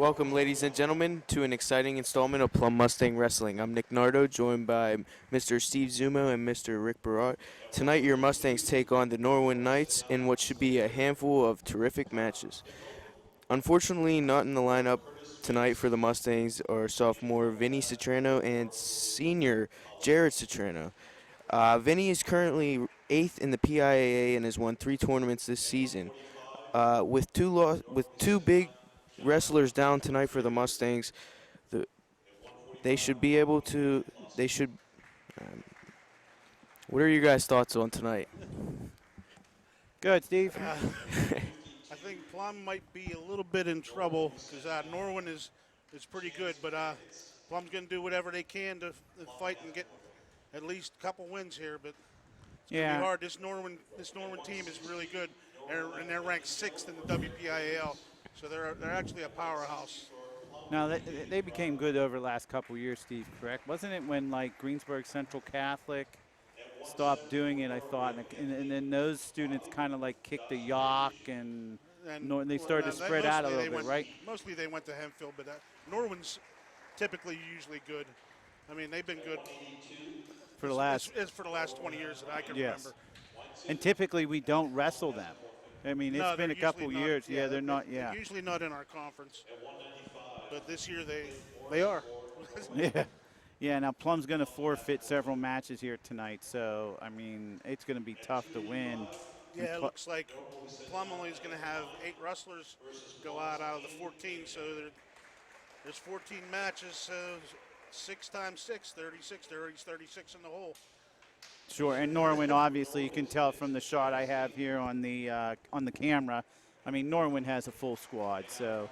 Welcome, ladies and gentlemen, to an exciting installment of Plum Mustang Wrestling. I'm Nick Nardo, joined by Mr. Steve Zumo and Mr. Rick Barrett. Tonight, your Mustangs take on the Norwin Knights in what should be a handful of terrific matches. Unfortunately, not in the lineup tonight for the Mustangs are sophomore Vinny Citrano and senior Jared Citrano. Vinny is currently 8th in the PIAA and has won 3 tournaments this season. With two big wrestlers down tonight for the Mustangs, the, they should be able to. They should. Um, what are your guys' thoughts on tonight? Good, Steve. I think Plum might be a little bit in trouble because Norwin is pretty good, but Plum's going to do whatever they can to fight and get at least a couple wins here. But it's going to be hard. This Norwin team is really good, and they're ranked 6th in the WPIAL, so they're actually a powerhouse. Now they became good over the last couple of years, Steve. Correct? Wasn't it when like Greensburg Central Catholic stopped doing it? I thought, and then those students kind of like kicked the yock and they started to spread out a little bit, right? Mostly they went to Hempfield, but Norwin's typically usually good. I mean, they've been good for the last 20 years that I can remember. And typically we don't wrestle them. I mean, it's been a couple years. Yeah, they're not. Yeah, they're usually not in our conference, but this year they are. Yeah. Yeah, now Plum's going to forfeit several matches here tonight, so, I mean, it's going to be tough to win. Yeah, it looks like Plum only is going to have 8 wrestlers go out of the 14, so there's 14 matches, so 6 times 6, 36. There's 36 in the hole. Sure, and Norwin, obviously, you can tell from the shot I have here on the camera. I mean, Norwin has a full squad, so,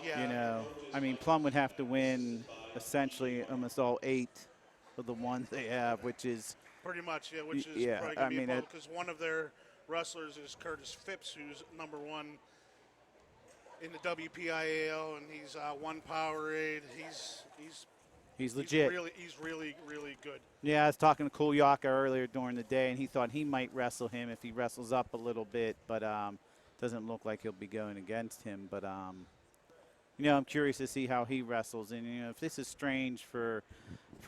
you know, I mean, Plum would have to win essentially almost all 8 of the ones they have, which is pretty much, which is probably going to be because one of their wrestlers is Curtis Phipps, who's number 1 in the WPIAL, and he's 1 Powerade. He's legit. He's really good. Yeah, I was talking to Kulyaka earlier during the day, and he thought he might wrestle him if he wrestles up a little bit, but doesn't look like he'll be going against him. But you know, I'm curious to see how he wrestles. And, you know, if this is strange for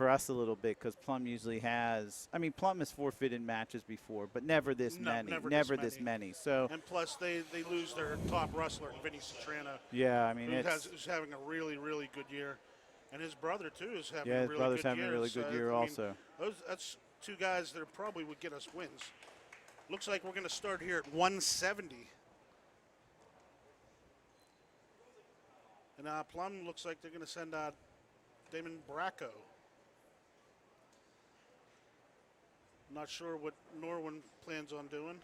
us a little bit, because Plum usually has – I mean, Plum has forfeited matches before, but never this many. Never this many. So, and plus, they lose their top wrestler, Vinny Citrano. Yeah, I mean, who's having a really, really good year. And his brother, too, is having a really good year. Yeah, his brother's having a really good year also. That's 2 guys that probably would get us wins. Looks like we're going to start here at 170. And Plum looks like they're going to send out Damon Bracco. Not sure what Norwin plans on doing.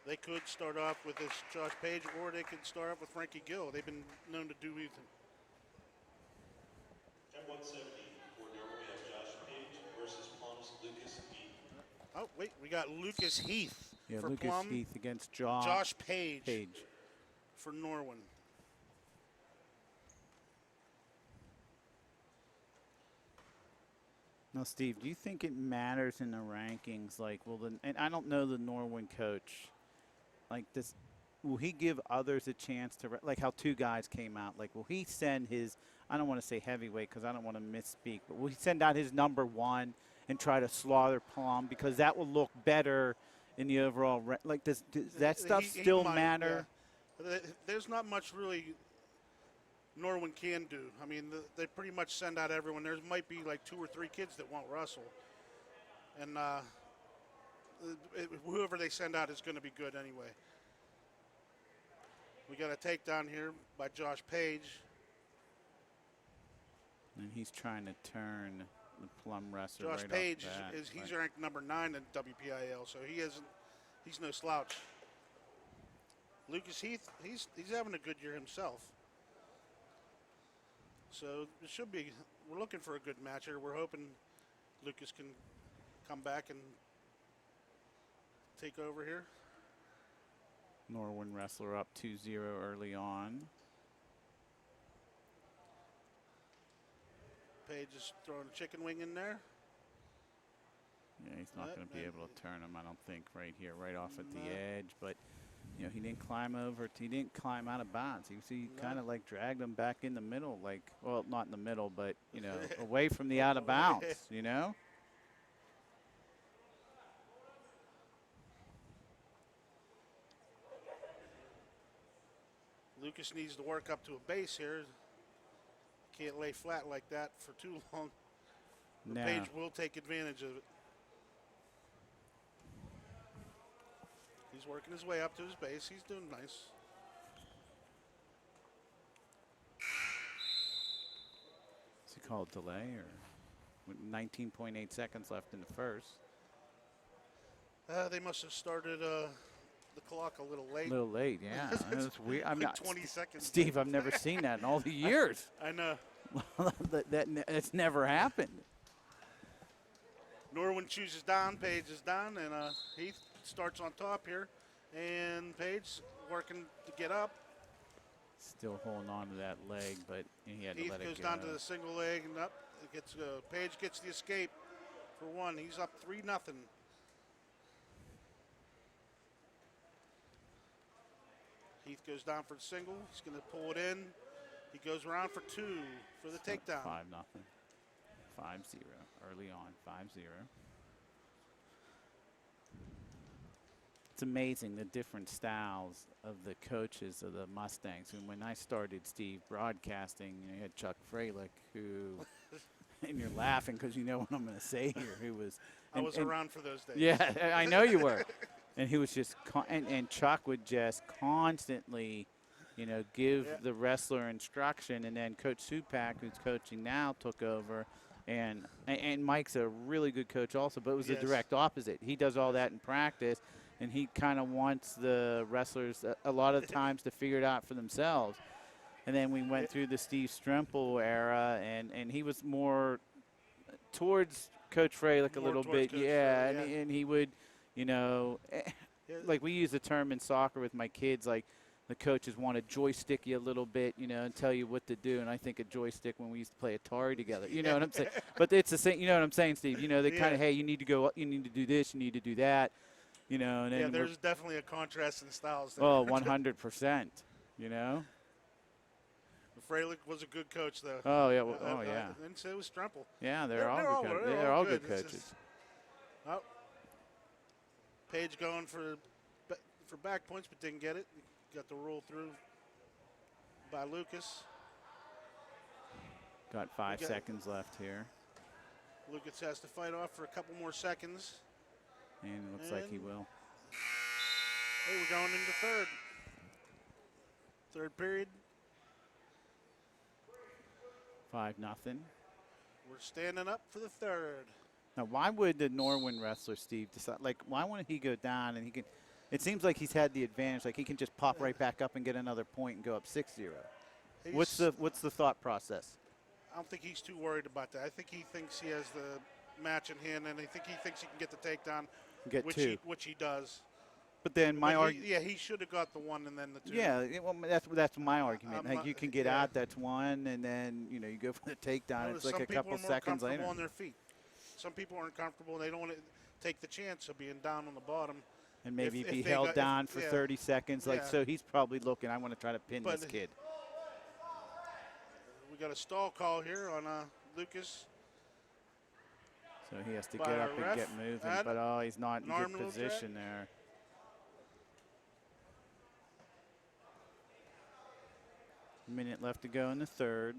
They could start off with this Josh Page, or they could start off with Frankie Gill. They've been known to do anything. At 170, for Norwin, we have Josh Page versus Plum's Lucas Heath. Oh, wait, we got Lucas Heath for Lucas Plum. Heath against Josh Page for Norwin. Now, Steve, do you think it matters in the rankings? Like, and I don't know the Norwin coach. Like, will he give others a chance to, like how 2 guys came out? Like, will he send his, I don't want to say heavyweight because I don't want to misspeak, but will he send out his number 1 and try to slaughter Plum? Because that will look better in the overall, like, does that stuff still matter? Yeah. There's not much really Norwin can do. I mean, they pretty much send out everyone. There might be like 2 or 3 kids that won't wrestle. And whoever they send out is going to be good anyway. We got a takedown here by Josh Page. And he's trying to turn the Plum wrestler Josh right Page off that, he's ranked number 9 in WPIL, so he's no slouch. Lucas Heath, he's having a good year himself. So it should be. We're looking for a good match here. We're hoping Lucas can come back and take over here. Norwin wrestler up 2-0 early on. Page is throwing a chicken wing in there. Yeah, he's not going to be able to turn him, I don't think, right here, right off at the edge. But You know, he didn't climb over. He didn't climb out of bounds. He kind of like dragged him back in the middle, like, well, not in the middle, but, you know, away from the out of bounds, you know? Lucas needs to work up to a base here. Can't lay flat like that for too long. No. Page will take advantage of it. He's working his way up to his base. He's doing nice. Is he called delay or with 19.8 seconds left in the first? They must have started the clock a little late. A little late, yeah. That's weird. I'm Like not 20 seconds. Steve, I've never seen that in all the years. I know. It's never happened. Norwin chooses down, Page is down, and Heath starts on top here. And Page working to get up. Still holding on to that leg, but he had to Heath let it go. goes down to the single leg and up. It gets Page gets the escape for one. He's up 3-0. Heath goes down for the single. He's going to pull it in. He goes around for two for the takedown. 5-0. 5-0. Early on, 5-0. It's amazing the different styles of the coaches of the Mustangs. And when I started, Steve, broadcasting, you had Chuck Freilich, who, and you're laughing because you know what I'm going to say here, who was. I was around for those days. Yeah, I know you were. And he was just, and Chuck would just constantly, you know, give the wrestler instruction. And then Coach Supak, who's coaching now, took over. And Mike's a really good coach also, but it was the direct opposite. He does all that in practice, and he kind of wants the wrestlers a lot of times to figure it out for themselves. And then we went through the Steve Strempel era, and he was more towards Coach Freilich a little bit. Yeah, and he would, you know, like we use the term in soccer with my kids, like the coaches want to joystick you a little bit, you know, and tell you what to do. And I think a joystick when we used to play Atari together, you know what I'm saying? But it's the same, you know what I'm saying, Steve? You know, they kind of, hey, you need to go, you need to do this, you need to do that, you know. And then there's definitely a contrast in styles there. Oh, 100%, you know. Freilich was a good coach, though. Oh, yeah. Well, yeah. And so was Strempel. Yeah, they're all good coaches. Oh, Page going for back points, but didn't get it. Got the roll through by Lucas. Got 5 seconds left here. Lucas has to fight off for a couple more seconds. And it looks like he will. Hey, we're going into third. Third period. 5-0. We're standing up for the third. Now, why would the Norwin wrestler, Steve, decide? Like, why wouldn't he go down and he can? It seems like he's had the advantage. Like he can just pop right back up and get another point and go up 6-0. What's the thought process? I don't think he's too worried about that. I think he thinks he has the match in hand, and I think he thinks he can get the takedown, which he does. But then my argument. Yeah, he should have got the one and then the two. Yeah, well, that's my argument. Like you can get out, that's one, and then you know you go for the takedown. It's like a couple seconds later. Some people are more comfortable on their feet. Some people aren't comfortable. They don't want to take the chance of being down on the bottom. And maybe be held down for 30 seconds. Like so, he's probably looking. I want to try to pin this kid. We got a stall call here on Lucas. So he has to get up and get moving, but he's not in good position there. Minute left to go in the third.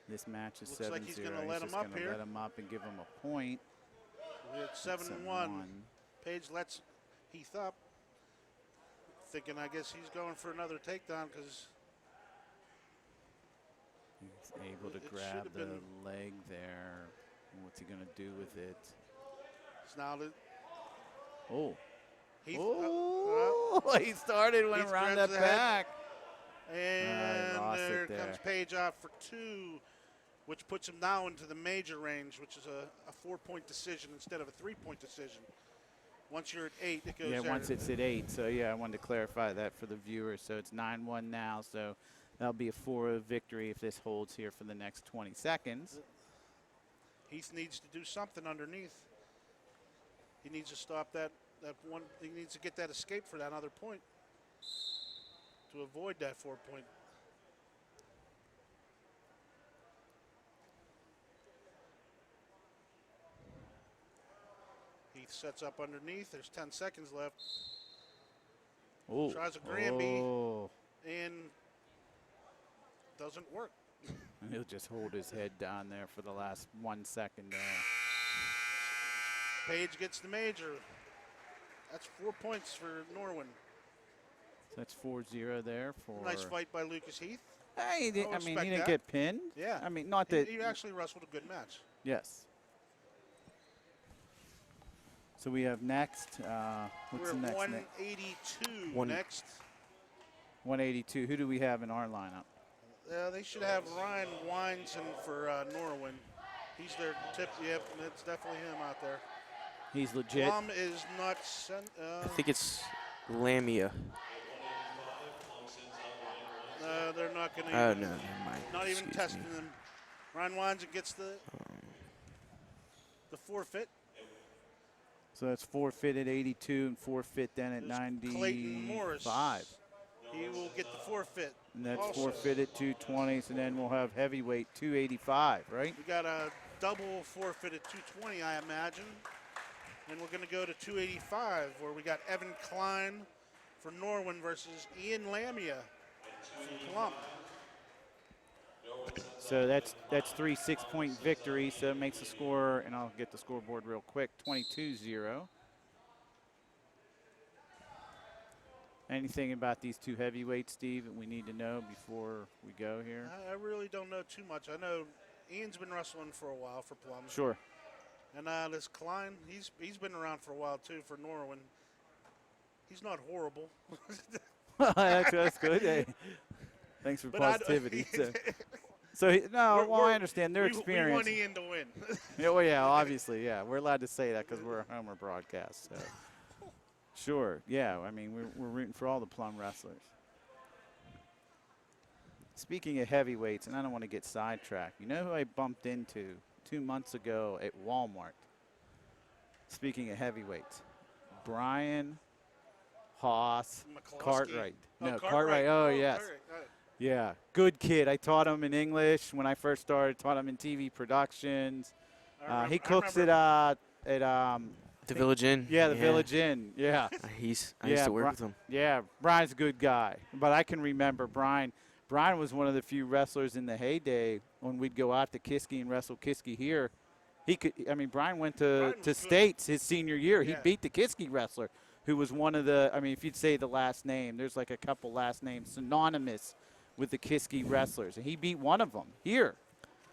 This match is 7-0. Looks like he's going to let him up here. Let him up and give him a point. We're at 7-1. Page lets Heath up. Thinking, I guess he's going for another takedown because he's able to grab the leg there. What's he going to do with it? It's now he started, went around that back. And there comes Page out for two, which puts him now into the major range, which is a 4-point decision instead of a 3-point decision. Once you're at 8, it goes there. Yeah, once it's at 8. So, yeah, I wanted to clarify that for the viewers. So it's 9-1 now. So that'll be a 4-0 victory if this holds here for the next 20 seconds. Heath needs to do something underneath. He needs to stop that that one. He needs to get that escape for that other point to avoid that 4-point. Heath sets up underneath. There's 10 seconds left. Oh. Tries a Granby Oh. and doesn't work. And he'll just hold his head down there for the last 1 second there. Page gets the major. That's 4 points for Norwin. So that's 4-0 there for. Nice fight by Lucas Heath. Hey, he didn't, I'll I mean, he respect didn't that. get pinned. Yeah. I mean, not that. He actually wrestled a good match. Yes. So we have next. What's We're the at next? 182 next. 182. Who do we have in our lineup? They should have Ryan Weinson for Norwin. He's their tip. Yep, and it's definitely him out there. He's legit. Plum is not sent. I think it's Lamia. They're not going to. Oh, no, never mind. Not even Excuse testing me. them. Ryan Weinson gets the forfeit. So that's forfeit at 82 and forfeit then at There's 95. Clayton Morris. He will get the forfeit. And that's also. forfeit at 220. So then we'll have heavyweight 285, right? We got a double forfeit at 220, I imagine. And we're going to go to 285, where we got Evan Klein for Norwin versus Ian Lamia for Plum. So that's 3 6-point victories. So it makes the score, and I'll get the scoreboard real quick, 22-0. Anything about these two heavyweights, Steve, that we need to know before we go here? I really don't know too much. I know Ian's been wrestling for a while for Plum. Sure. And this Klein, he's been around for a while too for Norwin. He's not horrible. that's good. Hey, thanks for positivity. I understand their experience. We want Ian to win. Yeah, well, yeah, obviously, yeah. We're allowed to say that because we're a Homer broadcast. So. Sure, yeah. I mean, we're rooting for all the Plum wrestlers. Speaking of heavyweights, and I don't want to get sidetracked, you know who I bumped into 2 months ago at Walmart? Speaking of heavyweights, Brian Haas McCloskey. Cartwright. Oh, No, Cartwright. Oh, yes. Cartwright. Yeah, good kid. I taught him in English when I first started. Taught him in TV productions. He cooks at The Village Inn. yeah, the Village Inn. Yeah. I used to work with him. Yeah, Brian's a good guy. But I can remember Brian. Brian was one of the few wrestlers in the heyday when we'd go out to Kiski and wrestle Kiski here. Brian went to States his senior year. Yeah. He beat the Kiski wrestler, who was one of the, if you'd say the last name, there's like a couple last names synonymous with the Kiski wrestlers. And he beat one of them here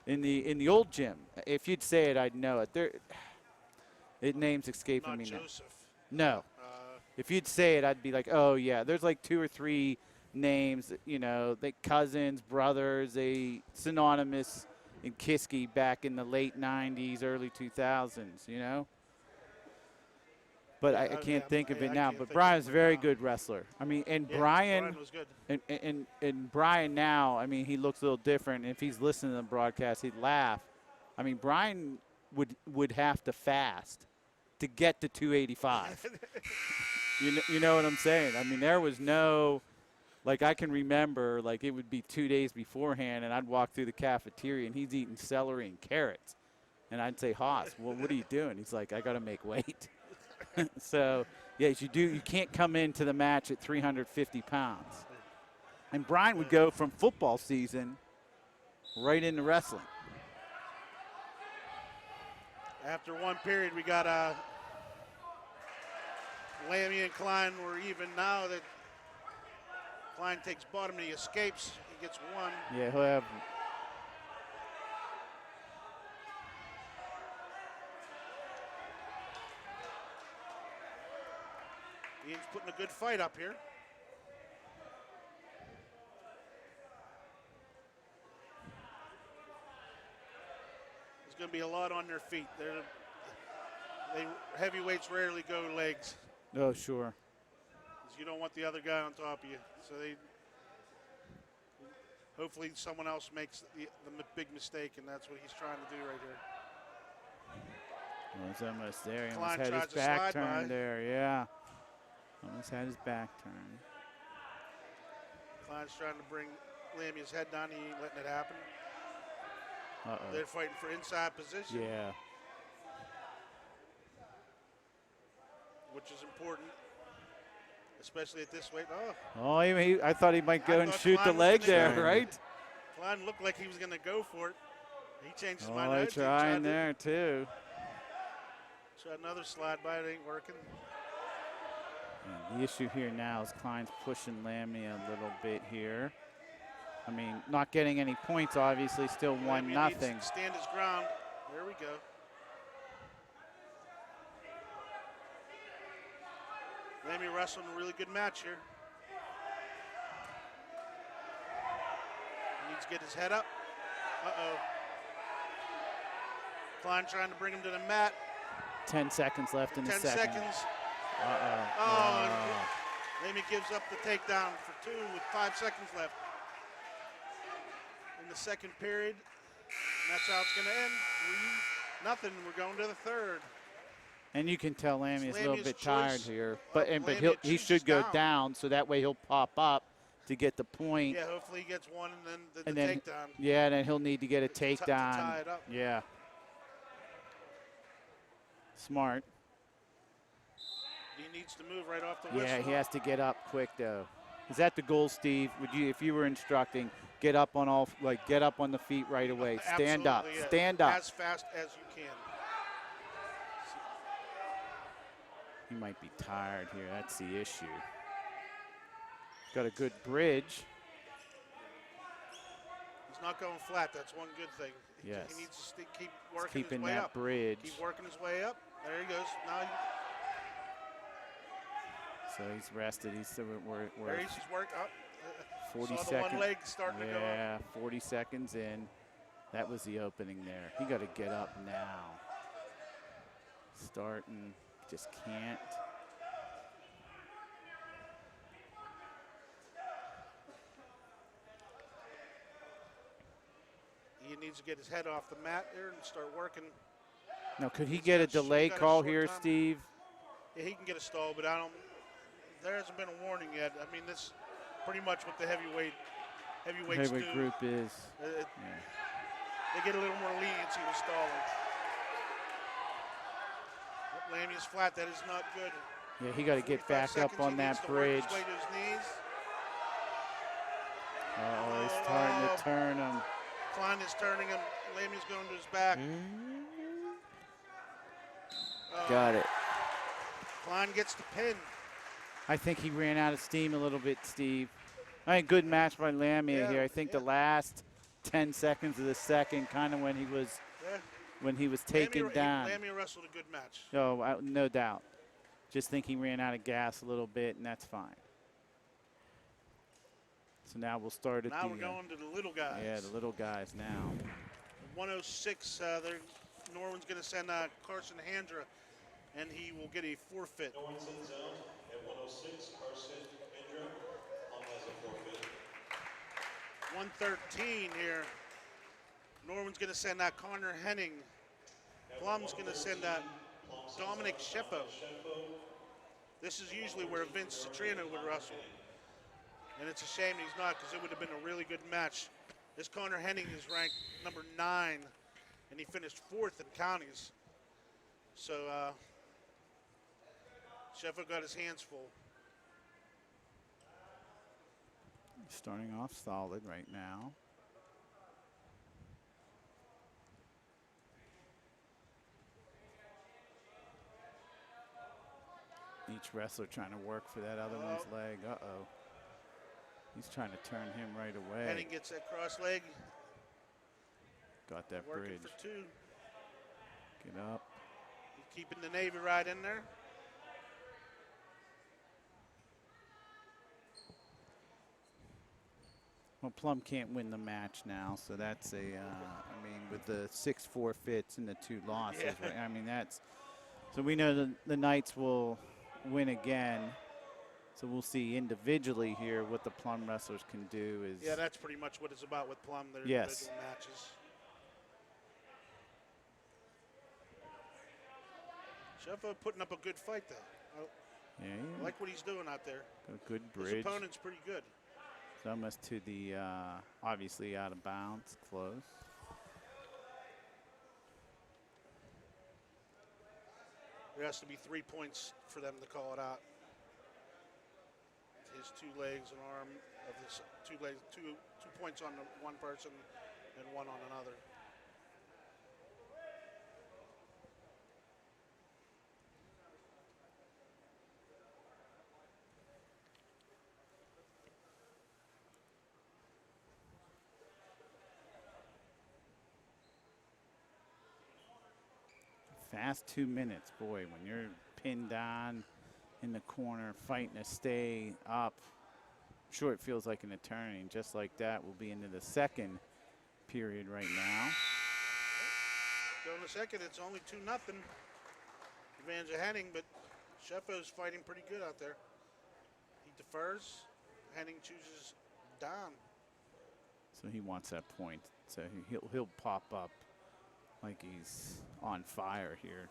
in the old gym. If you'd say it, I'd know it. Name's escaping Not me Joseph. now. No. If you'd say it, I'd be like, oh, yeah. There's like 2 or 3 names, they cousins, brothers, they synonymous in Kiski back in the late 90s, early 2000s, But I can't think of it now. But Brian's a very good wrestler. Brian was good. And Brian now, he looks a little different. And if he's listening to the broadcast, he'd laugh. Brian would have to fast to get to 285. You know what I'm saying? There was no, I can remember, it would be 2 days beforehand, and I'd walk through the cafeteria, and he's eating celery and carrots. And I'd say, Haas, well, what are you doing? He's like, I got to make weight. So, yes, you can't come into the match at 350 pounds. And Brian would go from football season right into wrestling. After one period, we got Lammy and Klein were even. Now that Klein takes bottom and he escapes, he gets one. Yeah, he'll have. Ian's putting a good fight up here. There's going to be a lot on their feet. Heavyweights rarely go legs. Oh, sure. 'Cause you don't want the other guy on top of you. So hopefully someone else makes the big mistake, and that's what he's trying to do right here. Well, he's almost there. He almost Klein had tries his to back slide turned by. there. Yeah. Almost had his back turned. Klein's trying to bring Lamia's head down. He ain't letting it happen. Uh-oh. They're fighting for inside position, Yeah. which is important, especially at this weight. Oh, Oh, I thought he might go I and thought shoot the Klein was leg gonna there, go. right? Klein looked like he was going to go for it. He changed his Oh, mind. they're I did. trying there, too. Try another slide by. It ain't working. And the issue here now is Klein's pushing Lamia a little bit here. I mean, not getting any points, obviously, still Lamia 1-0. needs to stand his ground. There we go. Lamia wrestling a really good match here. He needs to get his head up. Uh-oh. Klein trying to bring him to the mat. 10 seconds left in the 10 second. seconds. Uh-oh. Oh, and Lamia gives up the takedown for 2 with 5 seconds left in the second period. And that's how it's going to end. 3-0. We're going to the third. And you can tell Lamia's a little Lamia's bit tired choice. here. But Lamia he chooses should go down. down, so that way he'll pop up to get the point. Yeah, hopefully he gets one and then the And then, takedown. yeah, and then he'll need to get a To tie takedown. it up. Yeah. Smart. He needs to move right off the whistle. Yeah, he has to get up quick though. Is that the goal, Steve? Would you, if you were instructing, get up on get up on the feet right away. Stand up. Absolutely, yeah. Stand up. As fast as you can. He might be tired here. That's the issue. Got a good bridge. He's not going flat. That's one good thing. Yes. He needs to keep He's working his keeping way that up. bridge. Keep working his way up. There he goes. Now So he's rested. We're there he's working up. 40 Saw the seconds. one leg starting to go up. Yeah, 40 seconds in. That was the opening there. He got to get up now. Starting, just can't. He needs to get his head off the mat there and start working. Now, could he He's get a got delay got a call short here, time. Steve? Yeah, he can get a stall, but there hasn't been a warning yet. I mean, this pretty much what the heavyweights Heavyweight do. group is. Uh, Yeah. They get a little more leniency with stalling. Lamia's flat. That is not good. Yeah, he got to get 45 back up seconds, on he that needs to work bridge. his way to his knees. Oh, he's starting to turn him. Klein is turning him. Lamia's going to his back. Got it. Klein gets the pin. I think he ran out of steam a little bit, Steve. I mean, good match by Lamia Yeah, here. I think the last 10 seconds of the second, kind of when he was taken down. Lamia wrestled a good match. Oh, no doubt. Just think he ran out of gas a little bit, and that's fine. So now we'll start at Now the. we're going to the little guys. Yeah, the little guys now. 106. Norwin's going to send Carson Handra, and he will get a forfeit. Norwin sends out at 106, Carson Indra. Plum has a forfeit. 113 here. Norwin's going to send Connor Henning. Plum's going to send Dominic Shefo. This is usually where Vince Citrino would wrestle. And it's a shame he's not, because it would have been a really good match. This Connor Henning is ranked number 9, and he finished 4th in counties. So Shefo got his hands full. Starting off solid right now. Each wrestler trying to work for that other one's leg. Uh-oh. He's trying to turn him right away. Henning gets that cross leg. Got that Working bridge. for 2. Get up. He's keeping the Navy right in there. Well, Plum can't win the match now, so that's a, I mean, with the 6 forfeits and the 2 losses, Yeah. right? I mean, that's, so we know the Knights will win again. So we'll see individually here what the Plum wrestlers can do. Is Yeah, that's pretty much what it's about with Plum, their Yes. individual matches. Sheffield putting up a good fight there. Yeah, I like what he's doing out there. a good His bridge. opponent's pretty good. It's almost to the, obviously out of bounds, close. There has to be 3 points for them to call it out. His 2 legs and arm of this 2 legs, two points on the one person and 1 on another. Fast 2 minutes, boy, when you're pinned down in the corner, fighting to stay up. I'm sure it feels like an eternity, and just like that, we'll be into the second period right now. So in the second, it's only 2-0. Advantage of Henning, but Sheffo's fighting pretty good out there. He defers. Henning chooses down. So he wants that point. So he'll pop up like he's on fire here.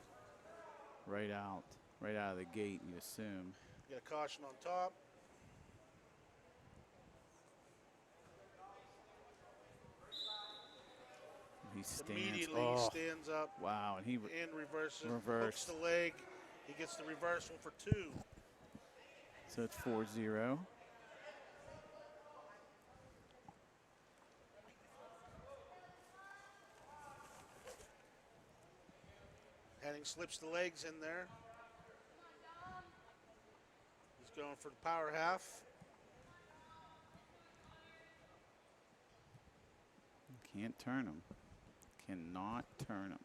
Right out of the gate, you assume. Get a caution on top. He stands. Immediately Oh, stands up wow, and he and reverses. reversed. Hooks the leg. He gets the reversal for 2. So it's 4-0. Henning slips the legs in there. He's going for the power half. Can't turn him. Cannot turn him.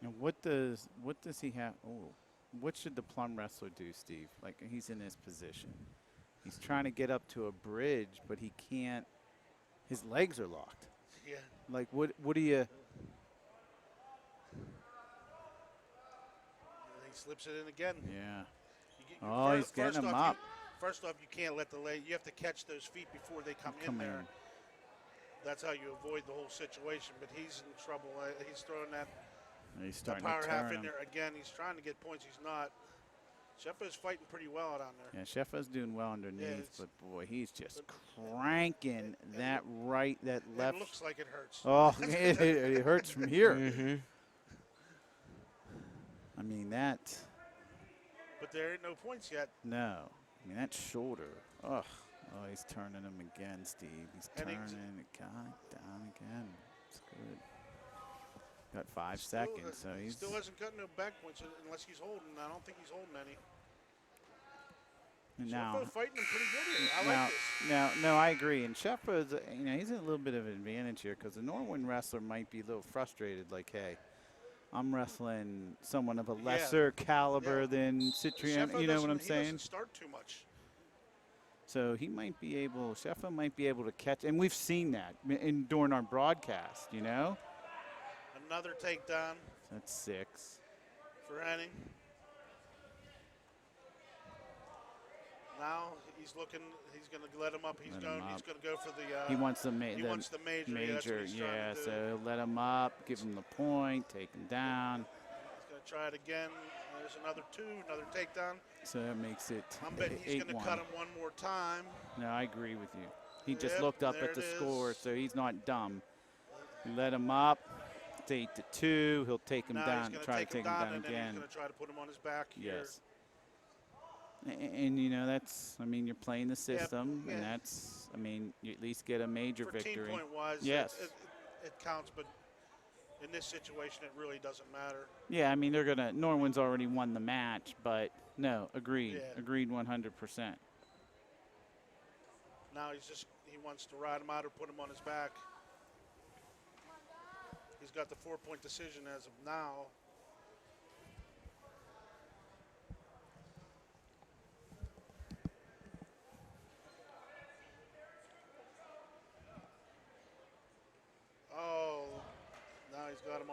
Now what does he have? Oh, what should the Plum wrestler do, Steve? Like, he's in this position. He's trying to get up to a bridge, but he can't. His legs are locked. Yeah. Like, what do you? And he slips it in again. Yeah. You He's getting him up. First off, you can't let the leg. You have to catch those feet before they come in there. That's how you avoid the whole situation. But he's in trouble. He's throwing that He's the starting power to half turn in him. there again. He's trying to get points. He's not. Sheffo's fighting pretty well down there. Yeah, Sheffo's doing well underneath, it's- but boy, he's just cranking that left. It looks like it hurts. Oh, it hurts from here. Mm-hmm. I mean, that. But there ain't no points yet. No. I mean, that shoulder. Ugh. Oh, he's turning him again, Steve. He's turning it down again. It's good. Got 5 seconds, so He he's. still hasn't got no back points unless he's holding. I don't think he's holding any. Now, Sheffield fighting him pretty good here. I like this. no, I agree. And Sheffield, he's in a little bit of an advantage here because the Norwin wrestler might be a little frustrated. Like, hey, I'm wrestling someone of a lesser caliber than Citrian. Sheffield You know what I'm he saying? doesn't start too much. So he might be able. Sheffield might be able to catch, and we've seen that during our broadcast. You know. Another takedown That's 6. for Henning. Now he's looking. He's going to let him up. He's Let going. him He's up. going to go for the. He wants the He wants the major. Yeah, that's what he's trying yeah. to do. So let him up, give him the point, take him down. He's going to try it again. There's another 2, another takedown. So that makes it I'm betting he's going to 8-1. cut him one more time. No, I agree with you. He just Yep, looked up there at the it score, is. so he's not dumb. Let him up. It's 8-2. He'll take him Now down. he's Try going to to take take him him down and then again. he's going to try to put him on his back here. Yes. And that's. I mean, you're playing the system, yeah. and that's. I mean, you at least get a major For victory. team point wise, Yes. it counts, but in this situation, it really doesn't matter. Yeah, I mean, they're gonna. Norwin's already won the match, but no, agreed. Yeah. Agreed 100%. Now he wants to ride him out or put him on his back. He's got the 4-point decision as of now.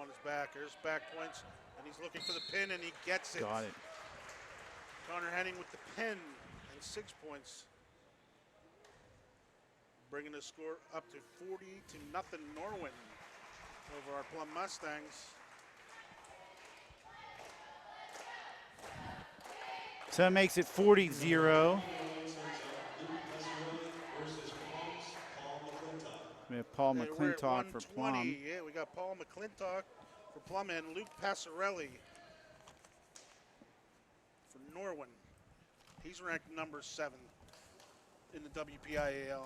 on his back. There's back points, and he's looking for the pin, and he gets it. Got it. Connor Henning with the pin and 6 points. Bringing the score up to 40-0 Norwin over our Plum Mustangs. So it makes it 40-0. We have Paul We're at McClintock for 120. Plum. Yeah, we got Paul McClintock for Plum and Luke Passarelli for Norwin. He's ranked number 7 in the WPIAL.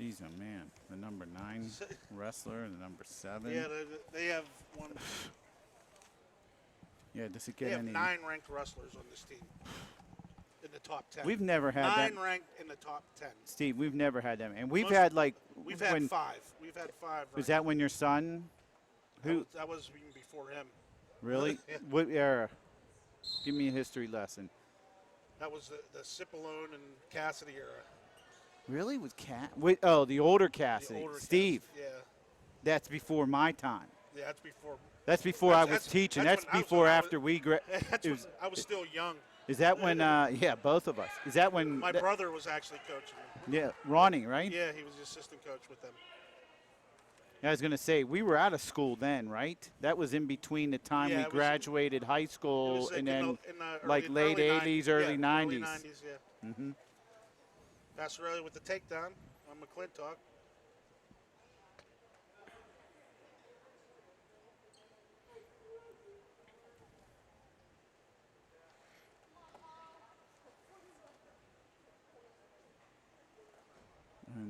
Jeez, oh man, the number 9 wrestler and the number 7. Yeah, they have one. Yeah, does it They get have any? 9 ranked wrestlers on this team in the top 10. We've never had 9 that. ranked in the top 10. Steve, we've never had them, and we've Most- had like. We've had when, 5. We've had 5. Was that when your son? Who? That was even before him. Really? Yeah. What era? Give me a history lesson. That was the Cipollone and Cassidy era. Really? With Wait, oh, the older The Cassidy. older Steve, Cassidy. Yeah. that's before my time. Yeah, that's before. That's before I was That's- teaching. that's That's when I was- before when I was- after we. That's it when was- I was still young. Is that when? Yeah, both of us. Is that when? My brother was actually coaching them. Yeah, Ronnie, right? Yeah, he was the assistant coach with them. I was going to say, we were out of school then, right? That was in between the time Yeah, we it was- graduated high It school was and in then the like late early 80s, early yeah, 90s. Early 90s, yeah. Mm-hmm. Passarelli with the takedown on McClintock.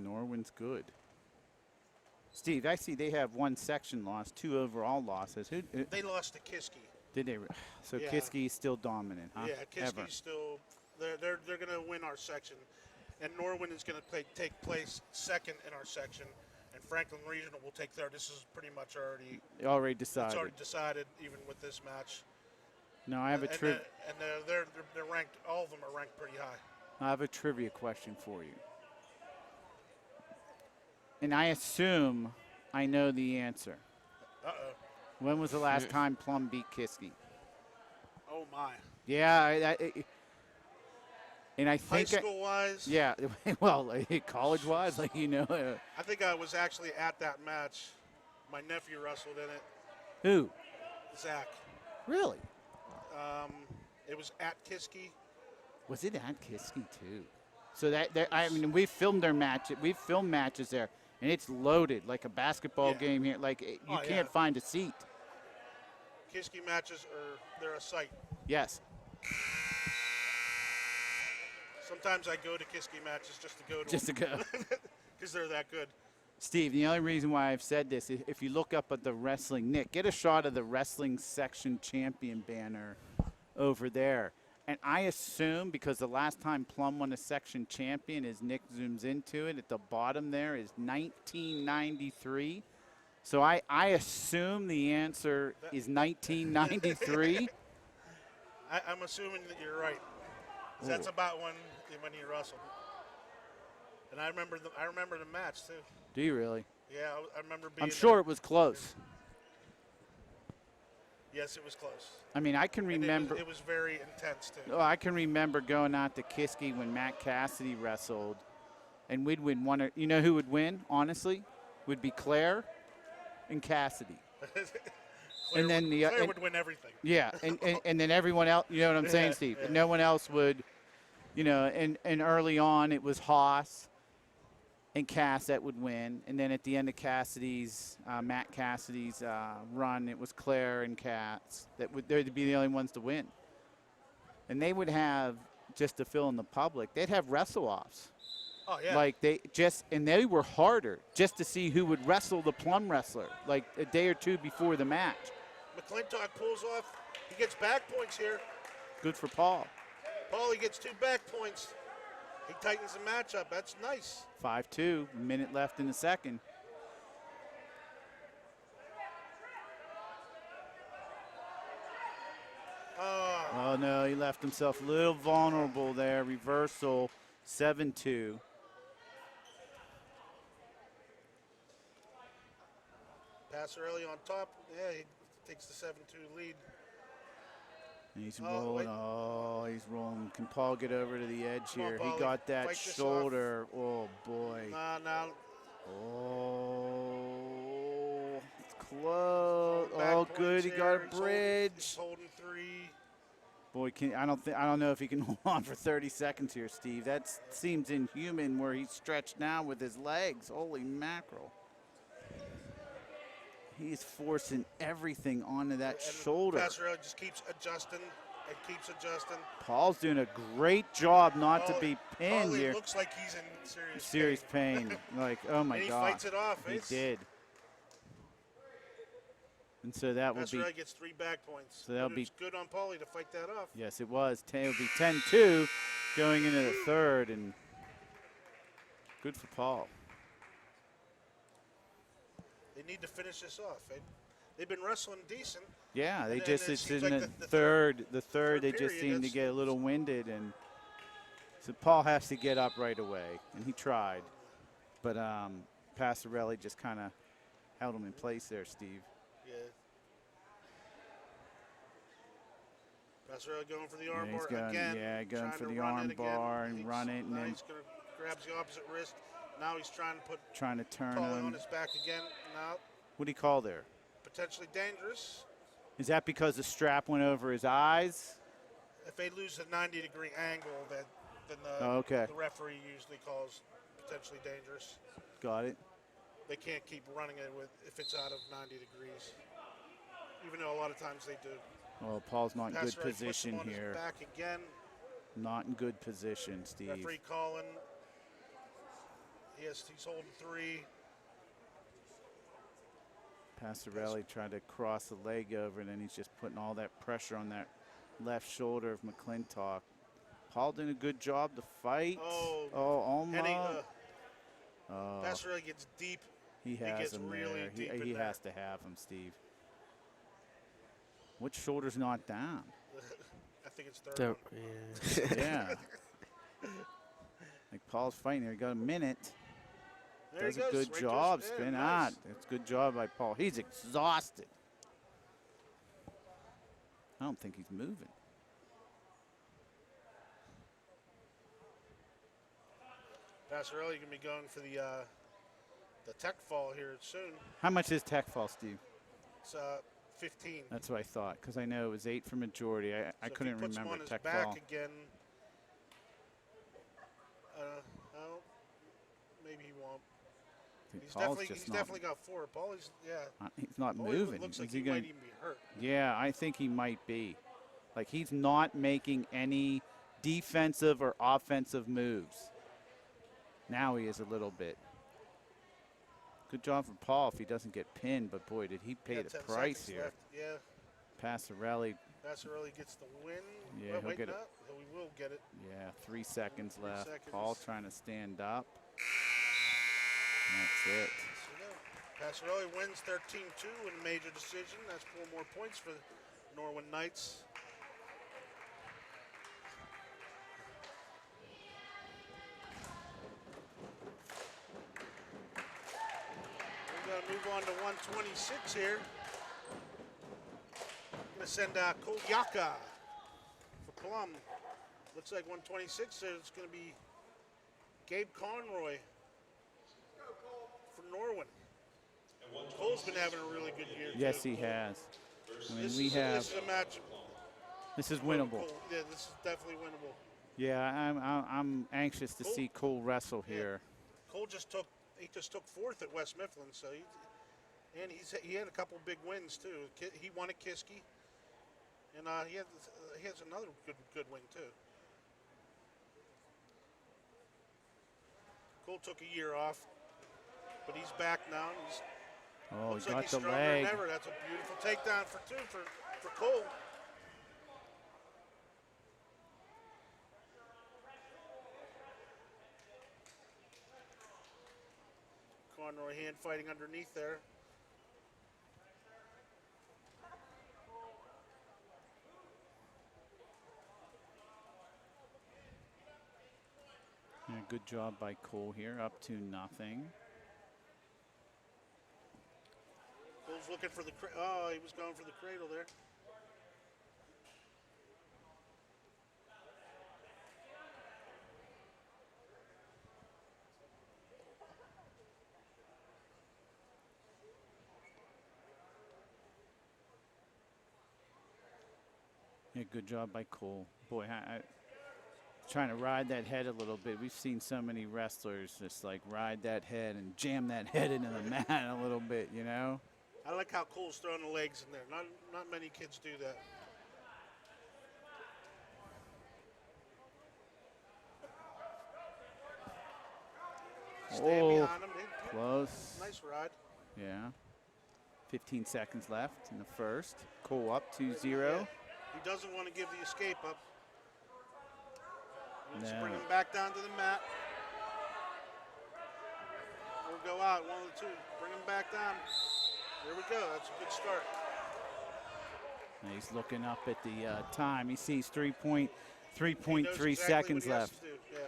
Norwin's good. Steve, I see they have 1 section loss, 2 overall losses. Who They lost to Kiski. did they? So Yeah. Kiski's still dominant, huh? Yeah, Ever. Kiski's still. They're going to win our section, and Norwin is going to take place second in our section, and Franklin Regional will take third. This is pretty much already. Already decided. It's already decided, even with this match. No, I have a And they're ranked. All of them are ranked pretty high. I have a trivia question for you. And I assume I know the answer. Uh-oh. When was the last time Plum beat Kiski? Oh, my. Yeah, and I High think school-wise, yeah, well, college-wise, I think I was actually at that match. My nephew wrestled in it, who? Zach. Really? It was at Kiski. Was it at Kiski too? So I mean, we filmed their match. We've filmed matches there, and it's loaded like a basketball Yeah. game here. Like you Oh, can't yeah. find a seat. Kiski matches they're a sight. Yes. Sometimes I go to Kiski matches just to go to Just to go. because they're that good. Steve, the only reason why I've said this is if you look up at the wrestling, Nick, get a shot of the wrestling section champion banner over there. And I assume because the last time Plum won a section champion, as Nick zooms into it, at the bottom there is 1993. So I assume the answer is 1993. I'm assuming that you're right. 'Cause that's Ooh. about when he wrestled. And I remember the match too. Do you really? Yeah, I remember being. I'm sure there. it was close. Yes, it was close. I mean, I can And remember. it was very intense too. Oh, I can remember going out to Kiski when Matt Cassidy wrestled, and we'd win one. You know who would win? Honestly, would be Claire and Cassidy. Claire then would, Claire would win everything. Yeah, and then everyone else. You know what I'm saying, Yeah, Steve? yeah. No one else would. And early on it was Haas and Cass that would win, and then at the end of Cassidy's Matt Cassidy's run, it was Claire and Cass they'd be the only ones to win. And they would have, just to fill in the public, they'd have wrestle-offs. Oh yeah. Like they were harder just to see who would wrestle the Plum wrestler, like a day or two before the match. McClintock pulls off. He gets back points here. Good for Paul. Paulie gets 2 back points. He tightens the match up. That's nice. 5-2, minute left in the second. Oh, no, he left himself a little vulnerable there. Reversal, 7-2. Passarelli on top. Yeah, he takes the 7-2 lead. And he's Oh, rolling. wait. Oh, he's rolling. Can Paul get over to the edge Come on, here? He Paulie. got that Fight this shoulder. Oh, boy. Now Oh, it's close. throwing back Oh, points good. He got a here. He's bridge. holding 3. Boy, I don't know if he can hold on for 30 seconds here, Steve. That seems inhuman where he's stretched now with his legs. Holy mackerel. He's forcing everything onto that shoulder. Passarelli just keeps adjusting and keeps adjusting. Paul's doing a great job not to be pinned Paulie here. looks like he's in Serious pain. Like, oh my and he God. fights it off. He did. And so that will be. Passarelli gets 3 back points. So that'll It be was good on Paulie to fight that off. Yes, it was. It will be 10-2 going into the third, and good for Paul. They need to finish this off. They've been wrestling decent. Yeah, they And just it it's seems in like the the third third they just period, seem to that's- get a little winded, and so Paul has to get up right away, and he tried, but Passarelli just kind of held him in place there, Steve. Yeah. Passarelli going for the Yeah, arm he's bar going, again. yeah, going trying for to the run arm it again. bar and run it, and now then he's going to grabs the opposite wrist. Now he's trying to put trying to turn Paulie on him. his back again. Now What do you call there? potentially dangerous. Is that because the strap went over his eyes? If they lose a 90-degree angle, then Oh, okay. the referee usually calls potentially dangerous. Got it. They can't keep running it if it's out of 90 degrees, even though a lot of times they do. Well, Paul's not in good Passarelli puts him position on his here. back again. Not in good position, Steve. Referee calling. Yes, he's holding 3. Passarelli tried to cross the leg over, and then he's just putting all that pressure on that left shoulder of McClintock. Paul doing a good job to fight. Oh, almost. Henny, Oh, Passarelli gets deep. he has gets him really there. deep in He there. has to have him, Steve. Which shoulder's not down? I think it's third. Yeah. Yeah. Like Paul's fighting here. Got a minute. There Does he a goes, good right job. to his- yeah, Spin nice. out. It's a good job by Paul. He's exhausted. I don't think he's moving. Passarelli going to be going for the tech fall here soon. How much is tech fall, Steve? It's 15. That's what I thought, because I know it was 8 for majority. I So if couldn't he puts remember him on tech his back fall. again. Oh, maybe he won't. I think He's Paul's definitely just not, got 4. Paulie's he's not Paulie moving. looks Is like he he gonna? might even be hurt. Yeah, I think he might be. Like he's not making any defensive or offensive moves. Now he is a little bit. Good job for Paul if he doesn't get pinned, but boy, did he pay Yeah, the 10 price seconds here. left. Yeah, Passarelli, Passarelli gets the win. Yeah, Well, he'll wait, get it. no, he will get it. yeah, 3 seconds 3 left. seconds. Paul trying to stand up. And that's it. So, yeah. Passarelli wins 13-2 in a major decision. That's 4 more points for the Norwin Knights. We're going to move on to 126 here. I'm going to send Koyaka for Plum. Looks like 126, so it's going to be Gabe Conroy for Norwin. Cole's been having a really good year. Yes, too. he has. I mean, This we is, have. This is a match. This is winnable. Cole. Yeah, this is definitely winnable. Yeah, I'm anxious to Cole- see Cole wrestle Yeah. here. Cole just took 4th at West Mifflin, so he had a couple big wins too. He won at Kiski, and he has another good win too. Cole took a year off, but he's back now. Oh, Looks he like got he's the stronger leg. than ever. That's a beautiful takedown for 2 for Cole. Conroy hand fighting underneath there. Yeah, good job by Cole here, up to nothing. Cole was looking for the he was going for the cradle there. Yeah, good job by Cole. Boy, I trying to ride that head a little bit. We've seen so many wrestlers just like ride that head and jam that head into the mat a little bit, you know? I like how Cole's throwing the legs in there. Not many kids do that. Stand behind him. Close. Nice ride. Yeah. 15 seconds left in the first. Cole up 2-0. Yeah. He doesn't want to give the escape up. He wants to bring him back down to the mat. Or go out, one of the two. Bring him back down. There we go. That's a good start. And he's looking up at the time. He sees 3.3 exactly seconds left. Yeah.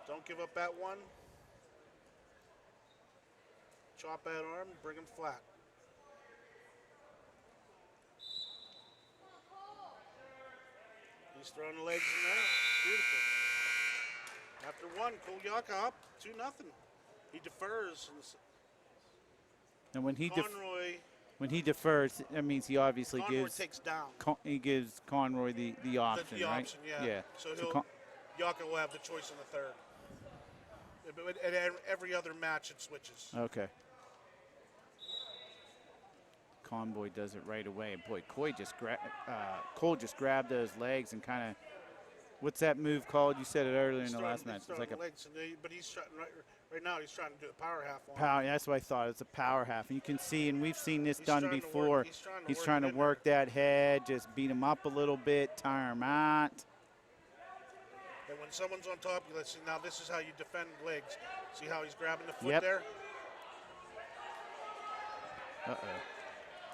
Don't give up that one. Chop that arm, bring him flat. He's throwing the legs in there. Beautiful. After one, Kolyaka up 2-0. He defers. And when he Conroy defers, that means he obviously takes down. he gives Conroy the option, The right? option, yeah. So Yaka will have the choice in the third. But at every other match, it switches. Okay. Conboy does it right away. Boy, Cole just grabbed those legs and kind of, what's that move called? You said it earlier in the last match. It's like legs, but he's trying right now. He's trying to do a power half on power. That's what I thought. It's a power half, and you can see, and we've seen this done before. He's trying to work that head, just beat him up a little bit, tire him out. And when someone's on top, let's see. Now this is how you defend legs. See how he's grabbing the foot there.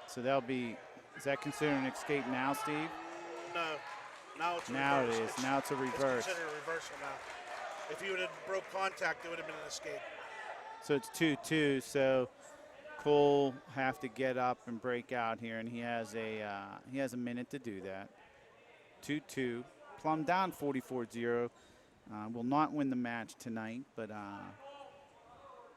So that'll be, is that considered an escape now, Steve? No. Now it's a now reverse. It is. Now it's a reverse. It's considered a reversal now. If he would have broke contact, it would have been an escape. So it's 2-2. So Cole have to get up and break out here, and he has a minute to do that. 2-2. Plum down 44-0. Will not win the match tonight, but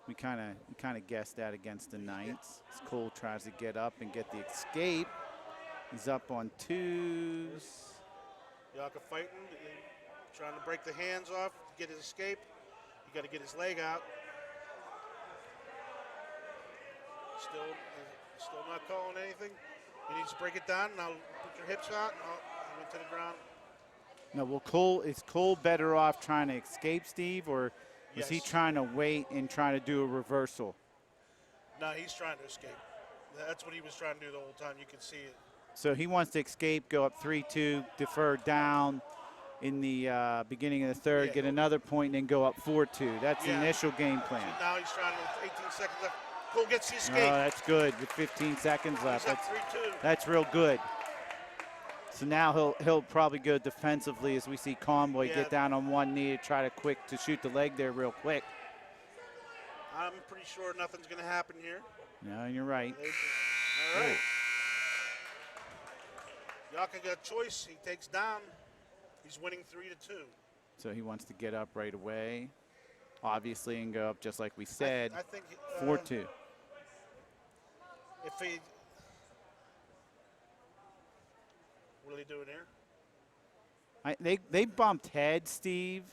we kind of guessed that against the Knights. As Cole tries to get up and get the escape. He's up on twos. Yaka fighting, trying to break the hands off to get his escape. You got to get his leg out. Still not calling anything. He needs to break it down. Now put your hips out. Oh, he went to the ground. No, well, is Cole better off trying to escape, Steve, or is he trying to wait and trying to do a reversal? No, he's trying to escape. That's what he was trying to do the whole time. You can see it. So he wants to escape, go up 3-2, defer down in the beginning of the third, get another point, and then go up 4-2. That's the initial game plan. So now he's trying to, 18 seconds left. Cole gets the escape. Oh, that's good with 15 seconds left. He's up 3-2. That's real good. So now he'll probably go defensively as we see Conboy get down on one knee to try to shoot the leg there real quick. I'm pretty sure nothing's going to happen here. No, you're right. All right. Yaka got a choice. He takes down. He's winning 3-2. So he wants to get up right away, obviously, and go up just like we said. I think 4-2. If he, what are they doing here? They bumped heads, Steve,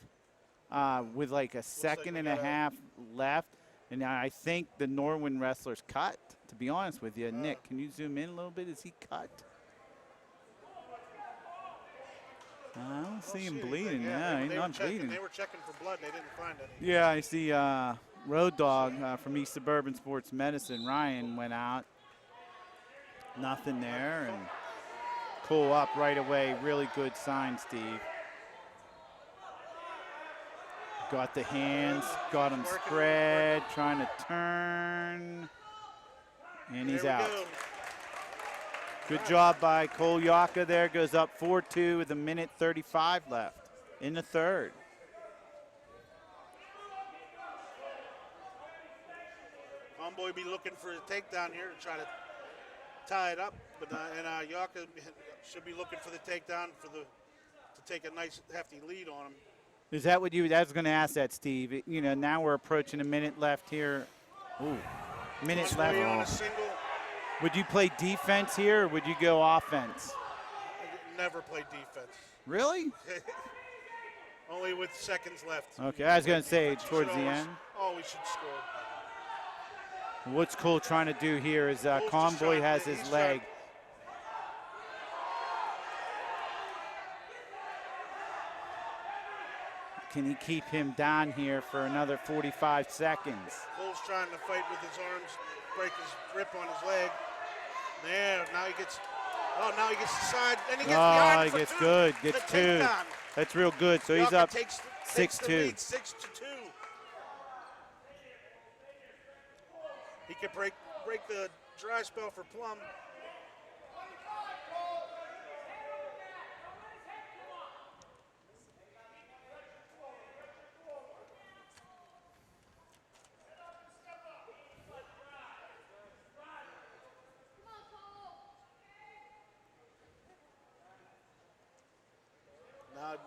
with like a second and a half left, and I think the Norwin wrestler's cut. To be honest with you, Nick, can you zoom in a little bit? Is he cut? I don't see him bleeding. Yeah, he's not bleeding. They were checking for blood. They didn't find any. Yeah, I see Road Dog from East Suburban Sports Medicine, Ryan, went out. Nothing there, and Cole up right away. Really good sign, Steve. Got the hands, got him spread, trying to turn, and he's out. Good job by Cole Yaka there. Goes up 4-2 with 1:35 left in the third. Conboy be looking for a takedown here to try to tie it up, but and Yaka should be looking for the takedown to take a nice hefty lead on him. Is that what you? I was going to ask that, Steve. You know, now we're approaching a minute left here. Ooh, minute One left. lead on a single. Would you play defense here, or would you go offense? I never play defense. Really? Only with seconds left. Okay, I was going to say towards the always, end. Always should score. What's Cole trying to do here is Convoy has his leg. Can he keep him down here for another 45 seconds? Cole's trying to fight with his arms, break his grip on his leg. There, now he gets the side, and he gets behind he for gets two. good, gets The two. takedown. That's real good. So he's Yaka up takes 6-2. the lead, 6-2. He could break the dry spell for Plum.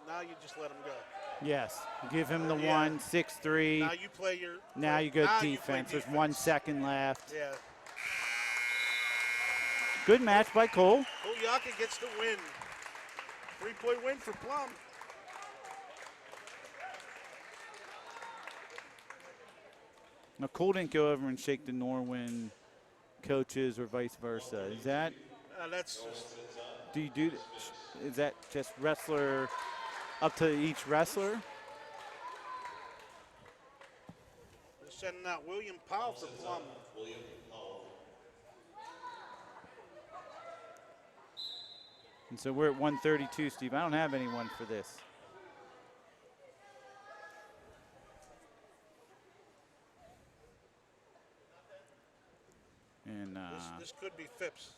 Now you just let him go. Yes, give him the Yeah. 1, 6-3. Now you play your. Now you go now you defense. play There's 1 second left. Yeah. Good match by Cole. Yaka gets the win. 3-point win for Plum. Now Cole didn't go over and shake the Norwin coaches or vice versa. Is that? That's just. Do you do? Is that just wrestler up to each wrestler? They're sending out William Powell for Plum. And so we're at 132, Steve. I don't have anyone for this. And This could be Phipps.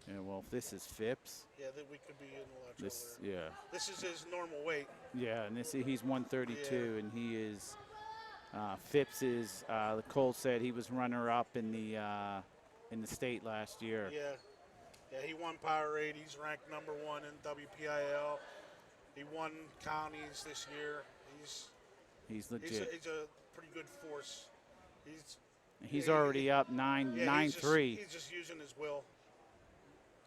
yeah, well, if this is Phipps, Yeah, that we could be in a lot of this trouble there. yeah, This is his normal weight. yeah, and he's 132, Yeah. and he is Phipps is. Cole said he was runner-up in the state last year. Yeah. Yeah, he won Powerade. He's ranked #1 in WPIL. He won counties this year. He's legit. He's a pretty good force. He's already up 9-3. He's just using his will.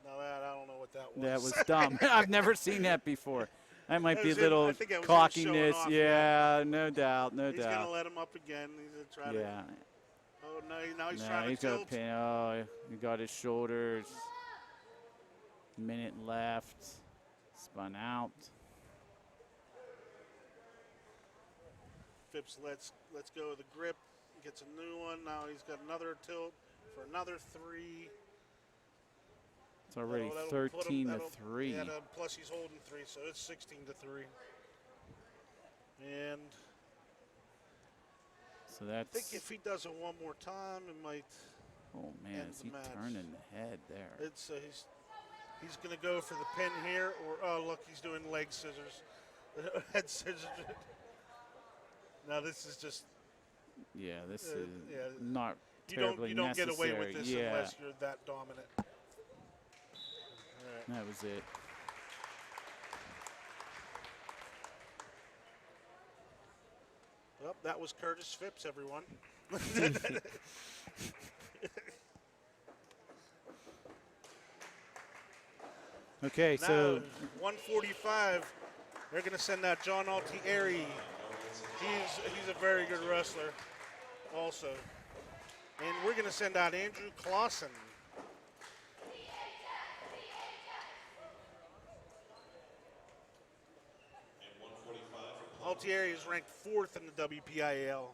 Now that I don't know what that was. That was dumb. I've never seen that before. That might be a little I think that was him cockiness. showing off, Yeah, no doubt, no He's doubt. gonna let him up again. He's gonna try to. Yeah. Oh no! Now he's No, trying he's to got tilt. pain. Oh, he got his shoulders. Minute left. Spun out. Phipps lets go of the grip. Gets a new one. Now he's got another tilt for another 3. It's already That'll put him- 13-3. Yeah, plus he's holding 3, so it's 16-3. And So I think that's. if he does it one more time, it might. Oh man, end is the he match. turning the head there? It's he's going to go for the pin here, or oh look, he's doing leg scissors, head scissors. Now this is just Yeah, this is yeah. not you terribly don't get necessary. away with this yeah, unless you're that dominant. All right. that was it. Well, that was Curtis Phipps, everyone. Okay, Now, so 145. They're going to send out John Altieri. He's a very good wrestler, also. And we're going to send out Andrew Clausen. Altieri is ranked 4th in the WPIAL.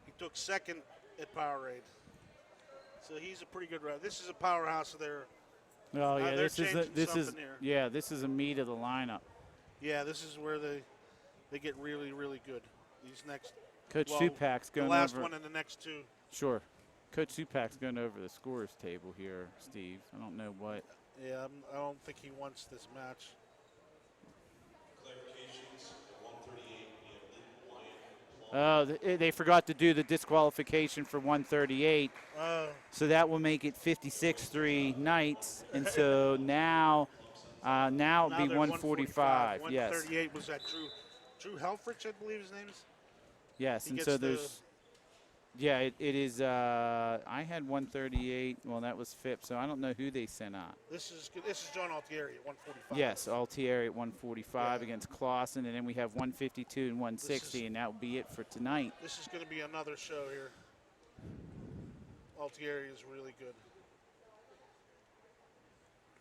He took 2nd at Powerade. So he's a pretty good wrestler. This is a powerhouse there. oh yeah, they're this is changing something here. yeah, this is a meat of the lineup. Yeah, this is where they get really, really good. These next, Coach well, Supak's the going last over. one and the next 2. Sure. Coach Supak's going over the scores table here, Steve. I don't know what. Yeah, I don't think he wants this match. Clarifications, at 138, we have Lincoln Wyatt, Plum, Oh, they forgot to do the disqualification for 138. So that will make it 56-3 Knights. And so now it'll be Now they're 145. Yes. 138 was that Drew Helfrich, I believe his name is. Yes. He And gets so there's, yeah, it is. I had 138. Well, that was Phipps. So I don't know who they sent out. This is John Altieri at 145. Yes, Altieri at 145 Yeah. against Clausen. And then we have 152 and 160. And that will be it for tonight. This is going to be another show here. Altieri is really good.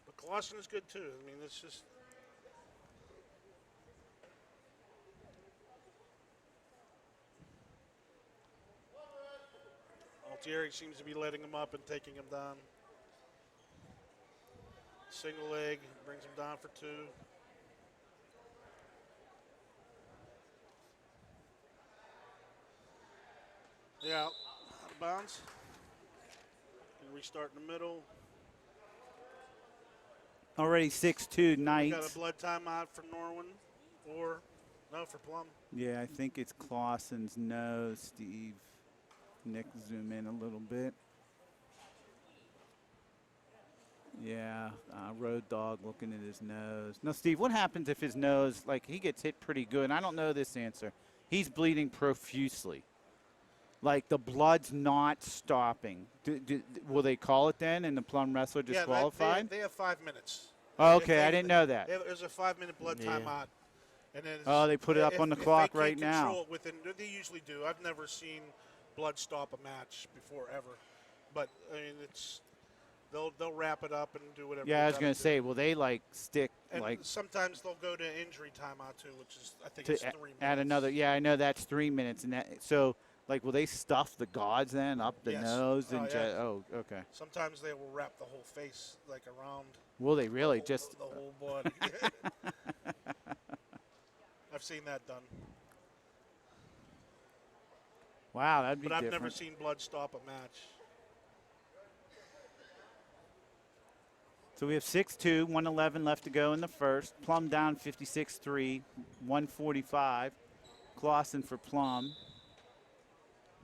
But Clausen is good too. I mean, it's just. Altieri seems to be letting him up and taking him down. Single leg, brings him down for 2. Yeah, out of bounds. Can restart in the middle. Already 6-2 We Knights. got a blood timeout for Norwin, or no, for Plum. Yeah, I think it's Clausen's nose, Steve. Nick, zoom in a little bit. Yeah, Road Dog looking at his nose. Now, Steve, what happens if his nose, like, he gets hit pretty good? I don't know this answer. He's bleeding profusely. Like, the blood's not stopping. Will they call it then and the Plum wrestler disqualified? Yeah, they have 5 minutes. Oh, okay, I didn't know that. There's a 5-minute blood timeout. And then Oh, they put it up on the clock right now. now. Control it within, they usually do. I've never seen blood stop a match before ever. But, I mean, they'll wrap it up and do whatever. Yeah, I was going to say, will they, like, stick, and like. sometimes they'll go to injury timeout, too, which is, I think To it's 3 minutes. add another, yeah, I know that's 3 minutes. And that, so, like, will they stuff the gauze then up the Yes. nose? And Yeah. oh, okay. Sometimes they will wrap the whole face, like, around Will they really? Just. the whole body. I've seen that done. Wow, that'd be But I've different. never seen blood stop a match. So we have 6-2, 111 left to go in the first. Plum down 56-3, 145. Clausen for Plum.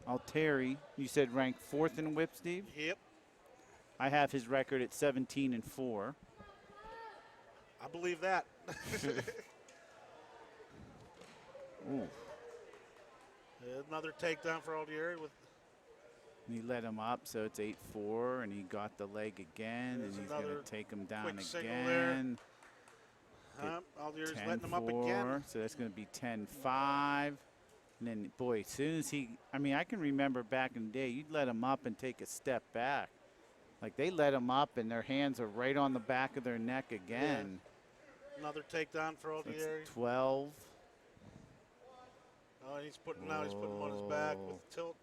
Altieri, you said ranked 4th in whip, Steve? Yep. I have his record at 17-4. I believe that. Ooh. Another takedown for Altieri with He let him up, so it's 8-4, and he got the leg again, There's and he's going another to take him down quick single there. again. Altieri's letting him up again. 10-4, so that's going to be 10-5. And then, boy, as soon as he, I mean, I can remember back in the day, you'd let him up and take a step back. Like, they let him up, and their hands are right on the back of their neck again. Yeah. Another takedown for Altieri. That's 12. Oh, he's putting him on his back with tilt.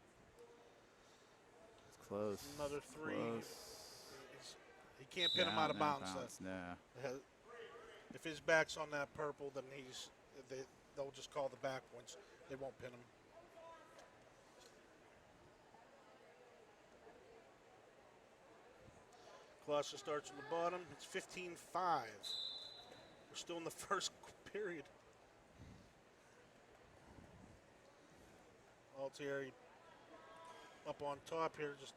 It's close. Another 3. Close. He can't pin him out of bounds. No. If his back's on that purple, then they'll just call the back points. They won't pin him. Clausen starts from the bottom. It's 15-5. We're still in the first period. Altieri up on top here, just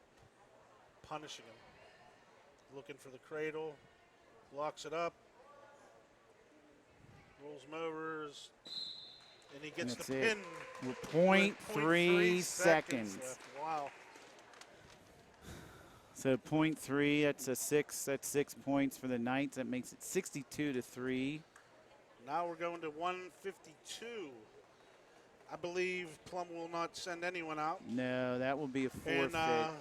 punishing him. Looking for the cradle. Locks it up. Rolls him over. And he gets the pin. With 0.3 seconds. left. Wow. So 0.3, that's 6 points for the Knights. That makes it 62-3. Now we're going to 152. I believe Plum will not send anyone out. No, that will be a forfeit. And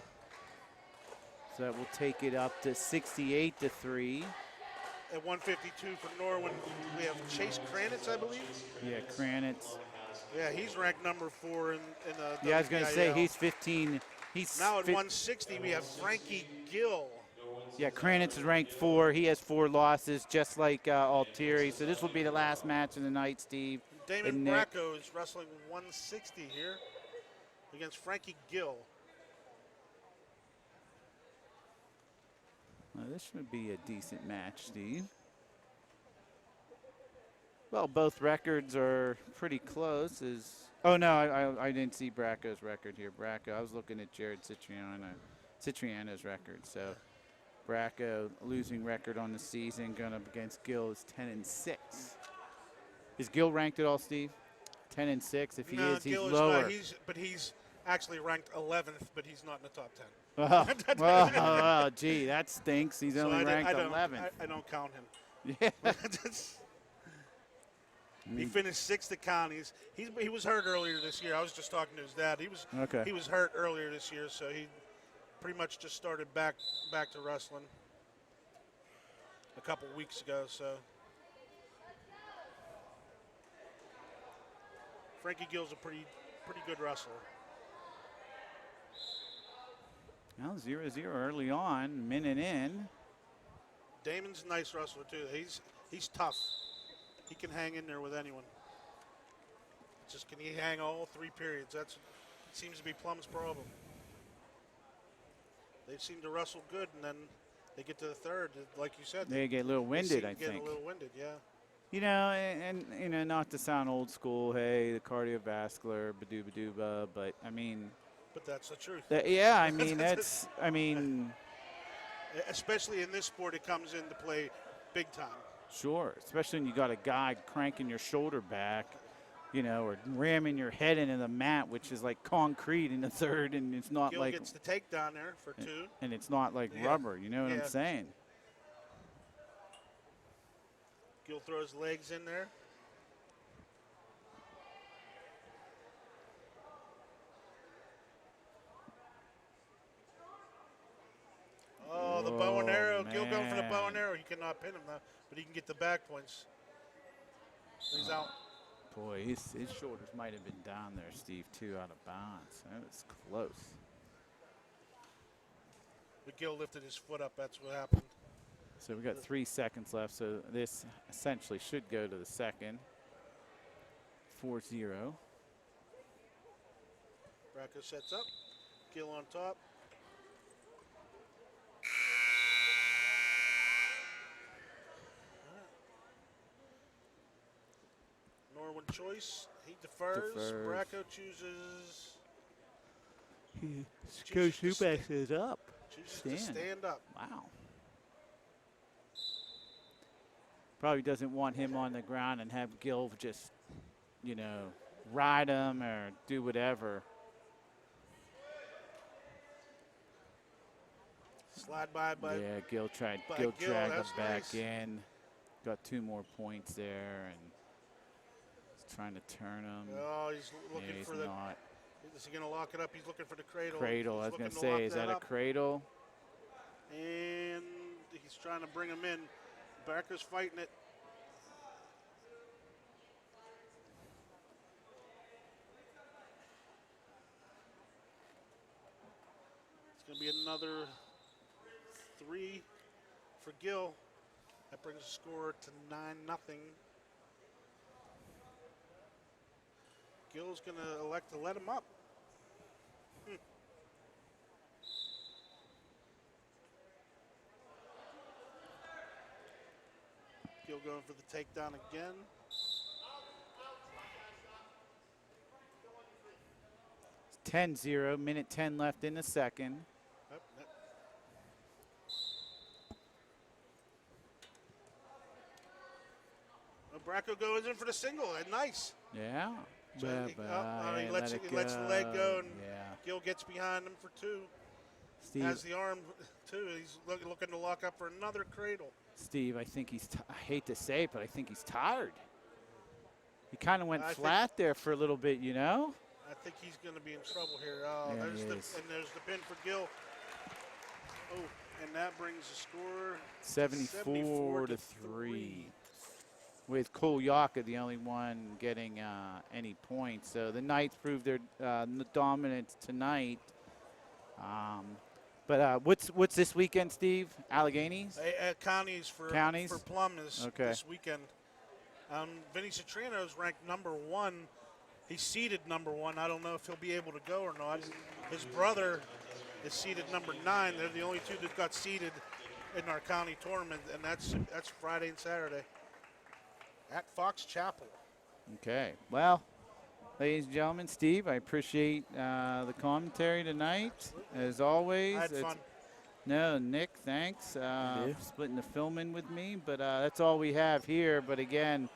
so that will take it up to 68-3. at 152 for Norwin, we have Chase Kranitz, I believe. Yeah, Kranitz. Yeah, he's ranked number 4 in the Yeah, I was going to say WPIL. he's 15. He's Now at 160, we have Frankie Gill. Yeah, Kranitz is ranked 4. He has 4 losses, just like Altieri. So this will be the last match of the night, Steve. Damon and Nick. Bracco is wrestling 160 here against Frankie Gill. Well, this should be a decent match, Steve. Well, both records are pretty close. Oh no, I didn't see Bracco's record here. Bracco, I was looking at Jared Citriano's record. So Bracco losing record on the season, going up against Gill is 10-6. Is Gill ranked at all, Steve? 10-6. If he No, is, he's Gill is not. lower. He's actually ranked 11th, but he's not in the top 10. Oh, gee, that stinks. He's So only ranked I don't, 11th. I don't count him. Yeah. He finished 6th at counties. He was hurt earlier this year. I was just talking to his dad. He was hurt earlier this year, so he pretty much just started back to wrestling a couple weeks ago. So Frankie Gill's a pretty good wrestler. Well, 0-0 early on, minute in. Damon's a nice wrestler too. He's tough. He can hang in there with anyone. Just can he hang all 3 periods? That seems to be Plum's problem. They seem to wrestle good, and then they get to the third, like you said. They get a little winded, I think. Get a little winded, yeah. You know, and you know, not to sound old school, hey, the cardiovascular, badoo-badoo-ba, but I mean. But that's the truth. Yeah, I mean, Especially in this sport, it comes into play big time. Sure, especially when you got a guy cranking your shoulder back, you know, or ramming your head into the mat, which is like concrete in the third, and it's not Gill like. Gets the takedown there for 2. And it's not like rubber, you know what I'm saying? Gill throws legs in there. Oh, the bow and arrow. Man. Gill going for the bow and arrow. He cannot pin him, though, but he can get the back points. He's out. Boy, his shoulders might have been down there, Steve, too, out of bounds. That was close. But Gill lifted his foot up. That's what happened. So we got 3 seconds left, so this essentially should go to the second. 4-0. Bracco sets up. Gill on top. Norwin choice. He defers. Bracco chooses. Goes two passes up. Chooses to stand up. Wow. Probably doesn't want him on the ground and have Gill just, you know, ride him or do whatever. Slide by. Yeah, Gill dragged him back in. Got 2 more points there, and he's trying to turn him. Oh, he's looking for the. Not. Is he going to lock it up? He's looking for the cradle. Cradle. I was going to say, is that a cradle? And he's trying to bring him in. Bracco's fighting it. It's going to be another 3 for Gill. That brings the score to 9-0. Gill's going to elect to let him up. Gill going for the takedown again. It's 10-0, minute 10 left in the second. Yep. Bracco goes in for the single. Nice. Yeah. So he lets the leg go, and Gill gets behind him for 2. Steve, has the arm, too. He's looking to lock up for another cradle. Steve, I think I hate to say it, but I think he's tired. He kind of went flat there for a little bit, you know? I think he's going to be in trouble here. Oh, there's the pin for Gill. Oh, and that brings the score 74-3. With Cole Yaka the only one getting any points. So the Knights proved their dominance tonight. But what's this weekend, Steve? Alleghenies? Counties for Plum is this weekend. Vinny Citrano's ranked #1. He's seeded #1. I don't know if he'll be able to go or not. His brother is seeded #9. They're the only 2 that got seeded in our county tournament, and that's Friday and Saturday. at Fox Chapel. Okay. Well, ladies and gentlemen, Steve, I appreciate the commentary tonight. Absolutely. As always. I had fun. No, Nick, thanks Yeah. for splitting the film in with me. But that's all we have here. But again,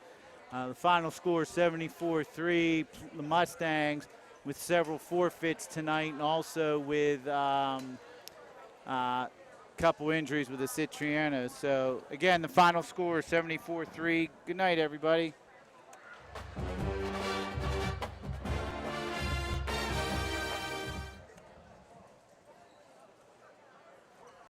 the final score 74-3, the Mustangs with several forfeits tonight and also with couple injuries with the Citrianos. So again, the final score is 74-3. Good night, everybody.